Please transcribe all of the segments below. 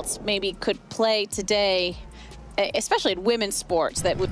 else maybe could play today, especially in women's sports, that would...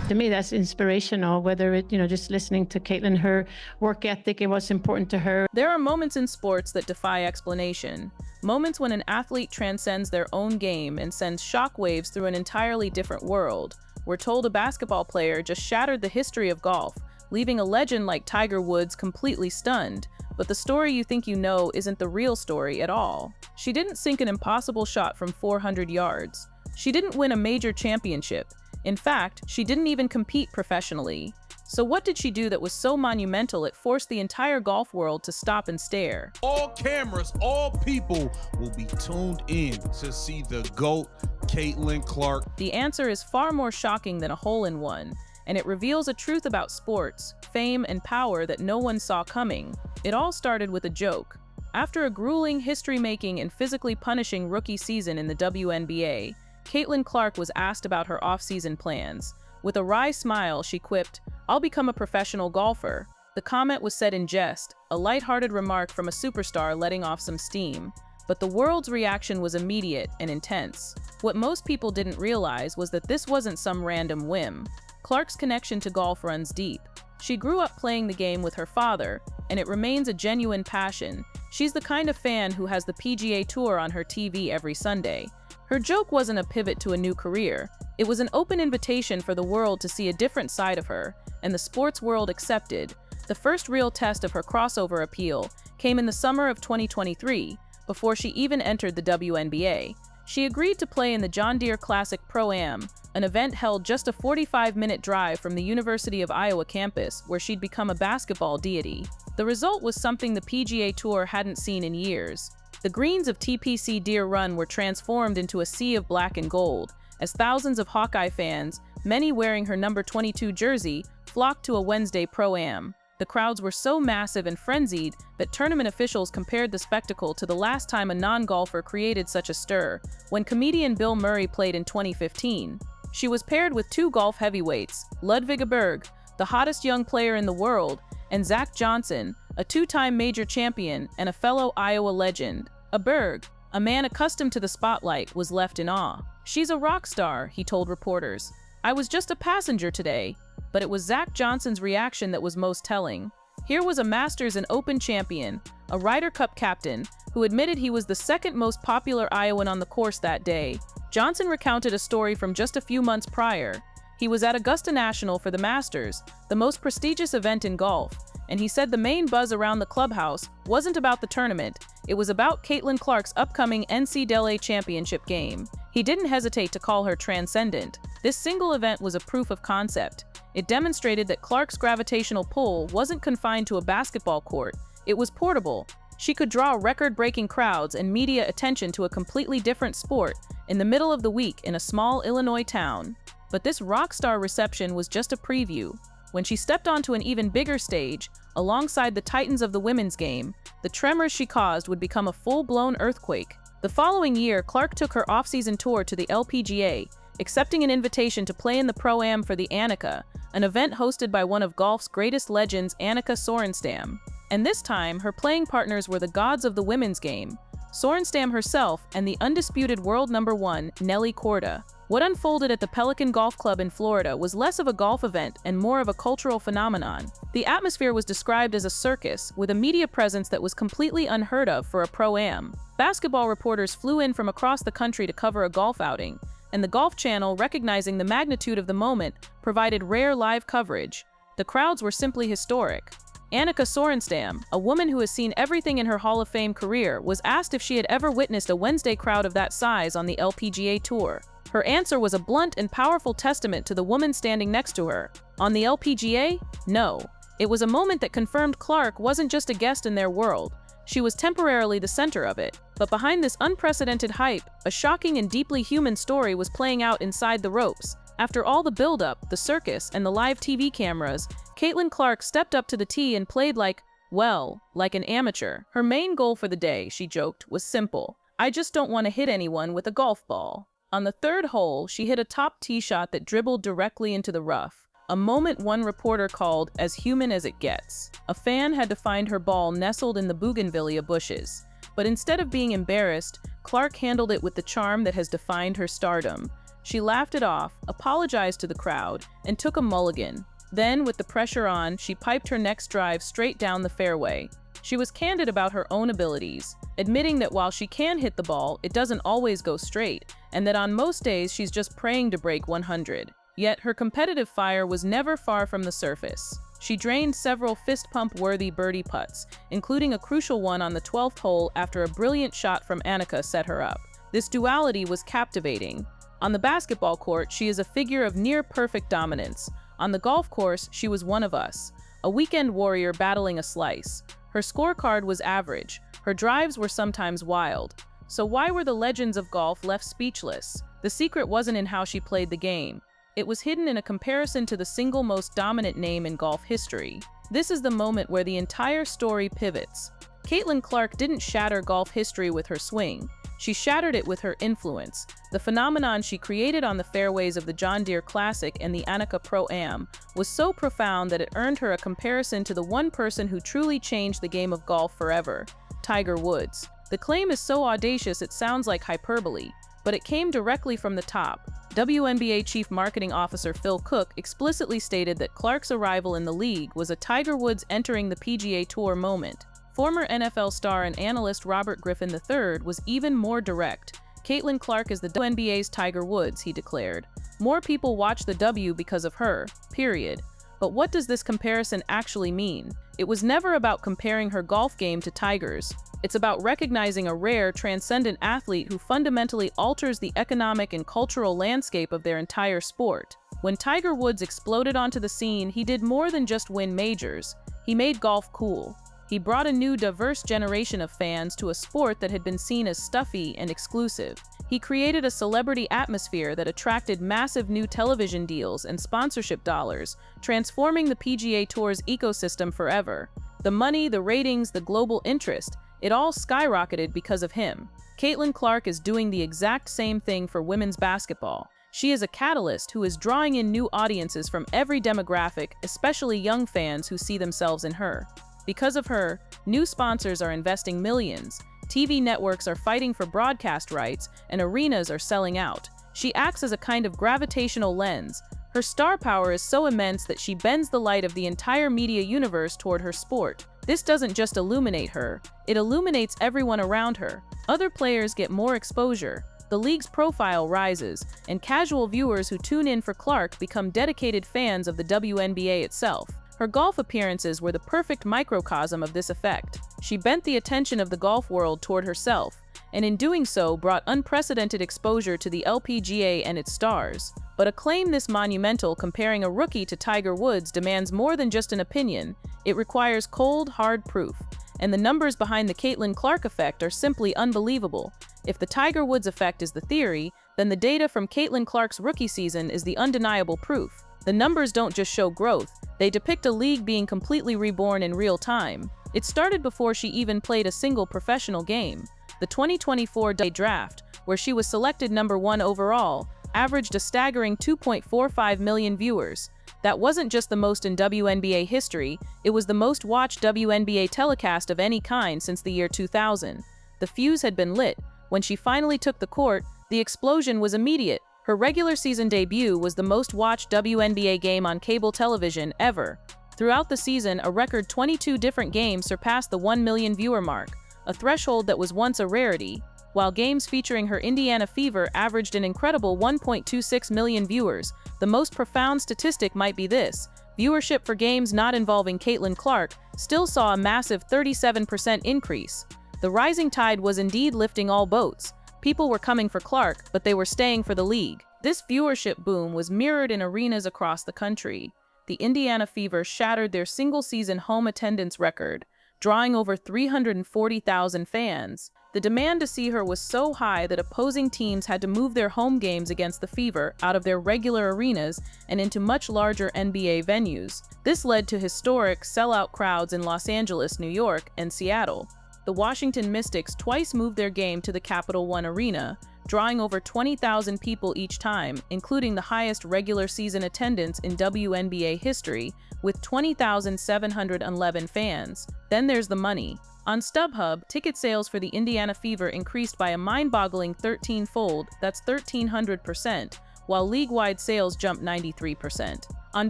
To me, that's inspirational, whether it, just listening to Caitlin, her work ethic and what's important to her. There are moments in sports that defy explanation. Moments when an athlete transcends their own game and sends shockwaves through an entirely different world. We're told a basketball player just shattered the history of golf, leaving a legend like Tiger Woods completely stunned. But the story you think you know isn't the real story at all. She didn't sink an impossible shot from 400 yards. She didn't win a major championship. In fact, she didn't even compete professionally. So what did she do that was so monumental it forced the entire golf world to stop and stare? All cameras, all people will be tuned in to see the GOAT, Caitlin Clark. The answer is far more shocking than a hole-in-one, and it reveals a truth about sports, fame, and power that no one saw coming. It all started with a joke. After a grueling, history-making, and physically punishing rookie season in the WNBA, Caitlin Clark was asked about her off-season plans. With a wry smile, she quipped, "I'll become a professional golfer." The comment was said in jest, a lighthearted remark from a superstar letting off some steam. But the world's reaction was immediate and intense. What most people didn't realize was that this wasn't some random whim. Clark's connection to golf runs deep. She grew up playing the game with her father, and it remains a genuine passion. She's the kind of fan who has the PGA Tour on her TV every Sunday. Her joke wasn't a pivot to a new career. It was an open invitation for the world to see a different side of her, and the sports world accepted. The first real test of her crossover appeal came in the summer of 2023, before she even entered the WNBA. She agreed to play in the John Deere Classic Pro-Am, an event held just a 45-minute drive from the University of Iowa campus, where she'd become a basketball deity. The result was something the PGA Tour hadn't seen in years. The greens of TPC Deere Run were transformed into a sea of black and gold, as thousands of Hawkeye fans, many wearing her number 22 jersey, flocked to a Wednesday Pro-Am. The crowds were so massive and frenzied that tournament officials compared the spectacle to the last time a non-golfer created such a stir, when comedian Bill Murray played in 2015. She was paired with two golf heavyweights, Ludvig Aberg, the hottest young player in the world, and Zach Johnson, a two-time major champion and a fellow Iowa legend. Aberg, a man accustomed to the spotlight, was left in awe. "She's a rock star," he told reporters. "I was just a passenger today." But it was Zach Johnson's reaction that was most telling. Here was a Masters and Open champion, a Ryder Cup captain, who admitted he was the second most popular Iowan on the course that day. Johnson recounted a story from just a few months prior. He was at Augusta National for the Masters, the most prestigious event in golf, and he said the main buzz around the clubhouse wasn't about the tournament, it was about Caitlin Clark's upcoming NCAA championship game. He didn't hesitate to call her transcendent. This single event was a proof of concept. It demonstrated that Clark's gravitational pull wasn't confined to a basketball court. It was portable. She could draw record-breaking crowds and media attention to a completely different sport in the middle of the week in a small Illinois town. But this rock star reception was just a preview. When she stepped onto an even bigger stage, alongside the titans of the women's game, the tremors she caused would become a full-blown earthquake. The following year, Clark took her off-season tour to the LPGA, accepting an invitation to play in the Pro-Am for the Annika, an event hosted by one of golf's greatest legends, Annika Sorenstam. And this time, her playing partners were the gods of the women's game, Sorenstam herself and the undisputed world number one, Nelly Korda. What unfolded at the Pelican Golf Club in Florida was less of a golf event and more of a cultural phenomenon. The atmosphere was described as a circus, with a media presence that was completely unheard of for a Pro-Am. Basketball reporters flew in from across the country to cover a golf outing, and the Golf Channel, recognizing the magnitude of the moment, provided rare live coverage. The crowds were simply historic. Annika Sorenstam, a woman who has seen everything in her Hall of Fame career, was asked if she had ever witnessed a Wednesday crowd of that size on the LPGA Tour. Her answer was a blunt and powerful testament to the woman standing next to her. On the LPGA? No. It was a moment that confirmed Clark wasn't just a guest in their world. She was temporarily the center of it. But behind this unprecedented hype, a shocking and deeply human story was playing out inside the ropes. After all the build-up, the circus, and the live TV cameras, Caitlin Clark stepped up to the tee and played like an amateur. Her main goal for the day, she joked, was simple. "I just don't want to hit anyone with a golf ball." On the third hole, she hit a top tee shot that dribbled directly into the rough, a moment one reporter called as human as it gets. A fan had to find her ball nestled in the bougainvillea bushes. But instead of being embarrassed, Clark handled it with the charm that has defined her stardom. She laughed it off, apologized to the crowd, and took a mulligan. Then, with the pressure on, she piped her next drive straight down the fairway. She was candid about her own abilities, admitting that while she can hit the ball, it doesn't always go straight, and that on most days she's just praying to break 100. Yet, her competitive fire was never far from the surface. She drained several fist-pump-worthy birdie putts, including a crucial one on the 12th hole after a brilliant shot from Annika set her up. This duality was captivating. On the basketball court, she is a figure of near-perfect dominance. On the golf course, she was one of us, a weekend warrior battling a slice. Her scorecard was average. Her drives were sometimes wild. So why were the legends of golf left speechless? The secret wasn't in how she played the game. It was hidden in a comparison to the single most dominant name in golf history. This is the moment where the entire story pivots. Caitlin Clark didn't shatter golf history with her swing. She shattered it with her influence. The phenomenon she created on the fairways of the John Deere Classic and the Annika Pro-Am was so profound that it earned her a comparison to the one person who truly changed the game of golf forever, Tiger Woods. The claim is so audacious it sounds like hyperbole, but it came directly from the top. WNBA Chief Marketing Officer Phil Cook explicitly stated that Clark's arrival in the league was a Tiger Woods entering the PGA Tour moment. Former NFL star and analyst Robert Griffin III was even more direct. Caitlin Clark is the WNBA's Tiger Woods, he declared. More people watch the W because of her, period. But what does this comparison actually mean? It was never about comparing her golf game to Tiger's. It's about recognizing a rare, transcendent athlete who fundamentally alters the economic and cultural landscape of their entire sport. When Tiger Woods exploded onto the scene, he did more than just win majors. He made golf cool. He brought a new, diverse generation of fans to a sport that had been seen as stuffy and exclusive. He created a celebrity atmosphere that attracted massive new television deals and sponsorship dollars, transforming the PGA Tour's ecosystem forever. The money, the ratings, the global interest, it all skyrocketed because of him. Caitlin Clark is doing the exact same thing for women's basketball. She is a catalyst who is drawing in new audiences from every demographic, especially young fans who see themselves in her. Because of her, new sponsors are investing millions, TV networks are fighting for broadcast rights, and arenas are selling out. She acts as a kind of gravitational lens. Her star power is so immense that she bends the light of the entire media universe toward her sport. This doesn't just illuminate her, it illuminates everyone around her. Other players get more exposure, the league's profile rises, and casual viewers who tune in for Clark become dedicated fans of the WNBA itself. Her golf appearances were the perfect microcosm of this effect. She bent the attention of the golf world toward herself, and in doing so brought unprecedented exposure to the LPGA and its stars. But a claim this monumental comparing a rookie to Tiger Woods demands more than just an opinion. It requires cold, hard proof. And the numbers behind the Caitlin Clark effect are simply unbelievable. If the Tiger Woods effect is the theory, then the data from Caitlin Clark's rookie season is the undeniable proof. The numbers don't just show growth, they depict a league being completely reborn in real time. It started before she even played a single professional game. The 2024 draft, where she was selected number 1 overall, averaged a staggering 2.45 million viewers. That wasn't just the most in WNBA history, it was the most watched WNBA telecast of any kind since the year 2000. The fuse had been lit. When she finally took the court, the explosion was immediate. Her regular season debut was the most watched WNBA game on cable television ever. Throughout the season, a record 22 different games surpassed the 1 million viewer mark, a threshold that was once a rarity, while games featuring her Indiana Fever averaged an incredible 1.26 million viewers. The most profound statistic might be this: viewership for games not involving Caitlin Clark still saw a massive 37% increase. The rising tide was indeed lifting all boats. People were coming for Clark, but they were staying for the league. This viewership boom was mirrored in arenas across the country. The Indiana Fever shattered their single-season home attendance record, drawing over 340,000 fans. The demand to see her was so high that opposing teams had to move their home games against the Fever out of their regular arenas and into much larger NBA venues. This led to historic, sellout crowds in Los Angeles, New York, and Seattle. The Washington Mystics twice moved their game to the Capital One Arena, drawing over 20,000 people each time, including the highest regular season attendance in WNBA history, with 20,711 fans. Then there's the money. On StubHub, ticket sales for the Indiana Fever increased by a mind-boggling 13-fold, that's 1,300%, while league-wide sales jumped 93%. On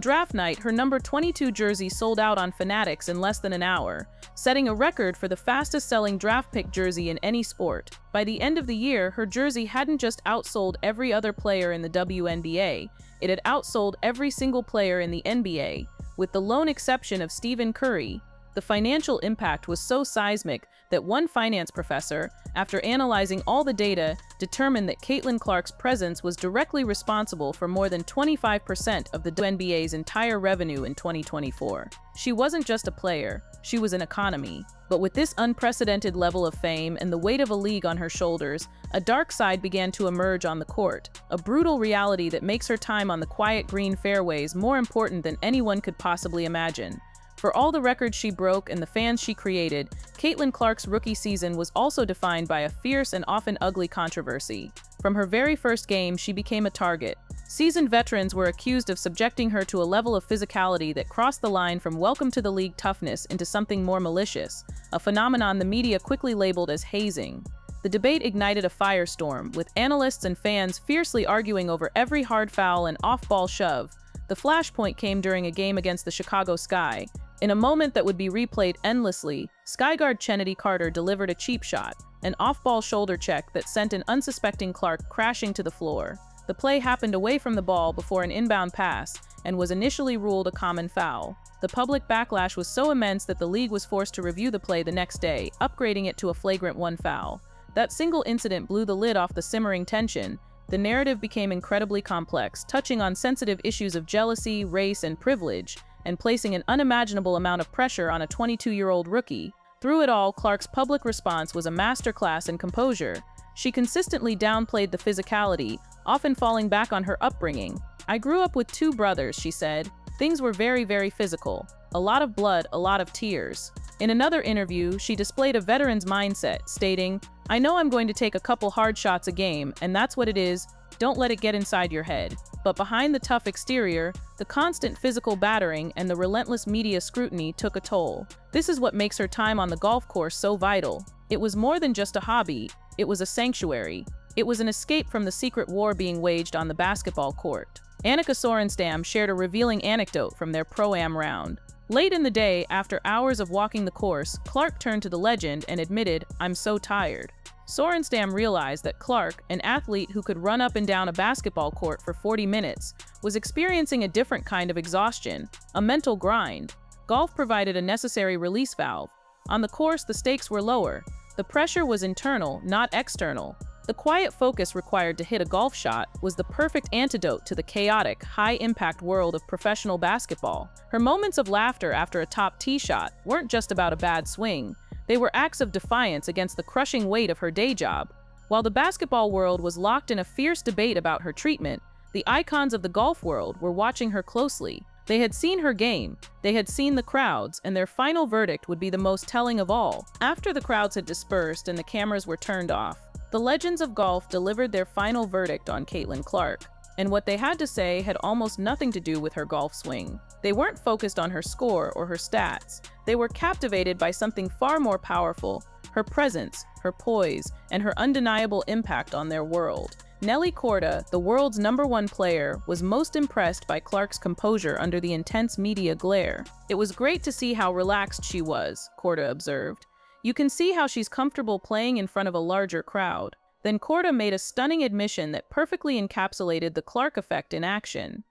draft night, her number 22 jersey sold out on Fanatics in less than an hour, setting a record for the fastest-selling draft pick jersey in any sport. By the end of the year, her jersey hadn't just outsold every other player in the WNBA, it had outsold every single player in the NBA, with the lone exception of Stephen Curry. The financial impact was so seismic that one finance professor, after analyzing all the data, determined that Caitlin Clark's presence was directly responsible for more than 25% of the WNBA's entire revenue in 2024. She wasn't just a player, she was an economy. But with this unprecedented level of fame and the weight of a league on her shoulders, a dark side began to emerge on the court, a brutal reality that makes her time on the quiet green fairways more important than anyone could possibly imagine. For all the records she broke and the fans she created, Caitlin Clark's rookie season was also defined by a fierce and often ugly controversy. From her very first game, she became a target. Seasoned veterans were accused of subjecting her to a level of physicality that crossed the line from welcome to the league toughness into something more malicious, a phenomenon the media quickly labeled as hazing. The debate ignited a firestorm, with analysts and fans fiercely arguing over every hard foul and off-ball shove. The flashpoint came during a game against the Chicago Sky. In a moment that would be replayed endlessly, Skyguard Chennedy Carter delivered a cheap shot, an off-ball shoulder check that sent an unsuspecting Clark crashing to the floor. The play happened away from the ball before an inbound pass and was initially ruled a common foul. The public backlash was so immense that the league was forced to review the play the next day, upgrading it to a flagrant 1 foul. That single incident blew the lid off the simmering tension. The narrative became incredibly complex, touching on sensitive issues of jealousy, race, and privilege, and placing an unimaginable amount of pressure on a 22-year-old rookie. Through it all, Clark's public response was a masterclass in composure. She consistently downplayed the physicality, often falling back on her upbringing. "I grew up with 2 brothers," she said. "Things were very, very physical. A lot of blood, a lot of tears." In another interview, she displayed a veteran's mindset, stating, "I know I'm going to take a couple hard shots a game, and that's what it is. Don't let it get inside your head." But behind the tough exterior, the constant physical battering and the relentless media scrutiny took a toll. This is what makes her time on the golf course so vital. It was more than just a hobby, it was a sanctuary. It was an escape from the secret war being waged on the basketball court. Annika Sorenstam shared a revealing anecdote from their Pro-Am round. Late in the day, after hours of walking the course, Clark turned to the legend and admitted, "I'm so tired." Sorenstam realized that Clark, an athlete who could run up and down a basketball court for 40 minutes, was experiencing a different kind of exhaustion, a mental grind. Golf provided a necessary release valve. On the course, the stakes were lower. The pressure was internal, not external. The quiet focus required to hit a golf shot was the perfect antidote to the chaotic, high-impact world of professional basketball. Her moments of laughter after a top tee shot weren't just about a bad swing. They were acts of defiance against the crushing weight of her day job. While the basketball world was locked in a fierce debate about her treatment, the icons of the golf world were watching her closely. They had seen her game, they had seen the crowds, and their final verdict would be the most telling of all. After the crowds had dispersed and the cameras were turned off, the legends of golf delivered their final verdict on Caitlin Clark, and what they had to say had almost nothing to do with her golf swing. They weren't focused on her score or her stats. They were captivated by something far more powerful: her presence, her poise, and her undeniable impact on their world. Nelly Korda, the world's #1 player, was most impressed by Clark's composure under the intense media glare. "It was great to see how relaxed she was," Korda observed. "You can see how she's comfortable playing in front of a larger crowd." Then Korda made a stunning admission that perfectly encapsulated the Clark effect in action.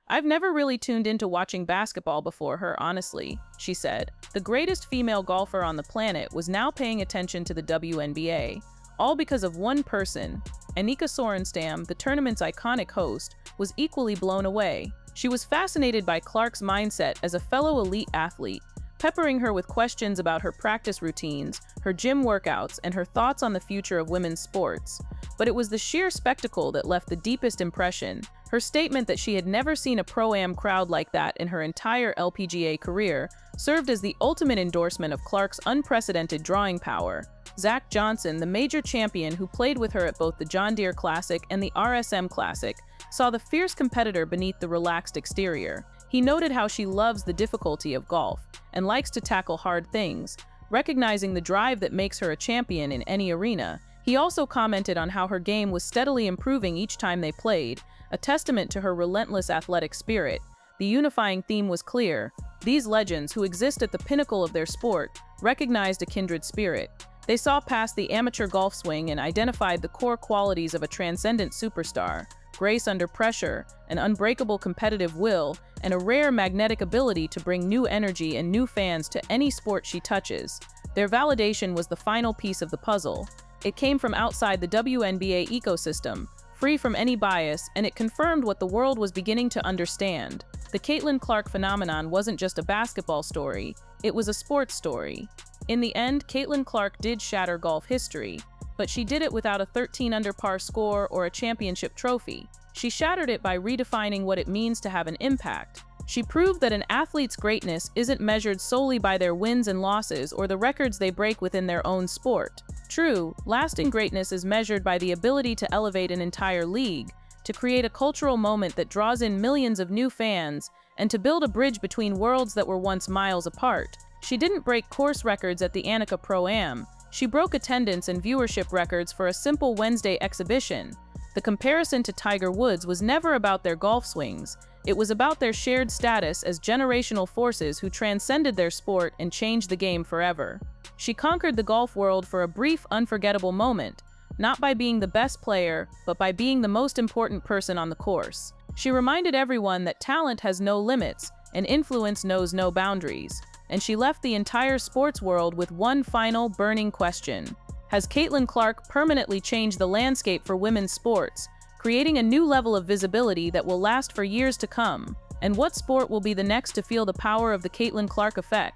I've never really tuned into watching basketball before her, honestly," she said. The greatest female golfer on the planet was now paying attention to the WNBA, all because of one person. Annika Sorenstam, the tournament's iconic host, was equally blown away. She was fascinated by Clark's mindset as a fellow elite athlete, peppering her with questions about her practice routines, her gym workouts, and her thoughts on the future of women's sports. But it was the sheer spectacle that left the deepest impression. Her statement that she had never seen a Pro-Am crowd like that in her entire LPGA career served as the ultimate endorsement of Clark's unprecedented drawing power. Zach Johnson, the major champion who played with her at both the John Deere Classic and the RSM Classic, saw the fierce competitor beneath the relaxed exterior. He noted how she loves the difficulty of golf and likes to tackle hard things, recognizing the drive that makes her a champion in any arena. He also commented on how her game was steadily improving each time they played, a testament to her relentless athletic spirit. The unifying theme was clear. These legends, who exist at the pinnacle of their sport, recognized a kindred spirit. They saw past the amateur golf swing and identified the core qualities of a transcendent superstar: grace under pressure, an unbreakable competitive will, and a rare magnetic ability to bring new energy and new fans to any sport she touches. Their validation was the final piece of the puzzle. It came from outside the WNBA ecosystem, free from any bias, and it confirmed what the world was beginning to understand. The Caitlin Clark phenomenon wasn't just a basketball story, it was a sports story. In the end, Caitlin Clark did shatter golf history, but she did it without a 13-under par score or a championship trophy. She shattered it by redefining what it means to have an impact. She proved that an athlete's greatness isn't measured solely by their wins and losses or the records they break within their own sport. True, lasting greatness is measured by the ability to elevate an entire league, to create a cultural moment that draws in millions of new fans, and to build a bridge between worlds that were once miles apart. She didn't break course records at the Annika Pro-Am. She broke attendance and viewership records for a simple Wednesday exhibition. The comparison to Tiger Woods was never about their golf swings. It was about their shared status as generational forces who transcended their sport and changed the game forever. She conquered the golf world for a brief, unforgettable moment, not by being the best player, but by being the most important person on the course. She reminded everyone that talent has no limits and influence knows no boundaries. And she left the entire sports world with one final, burning question. Has Caitlin Clark permanently changed the landscape for women's sports, creating a new level of visibility that will last for years to come? And what sport will be the next to feel the power of the Caitlin Clark effect?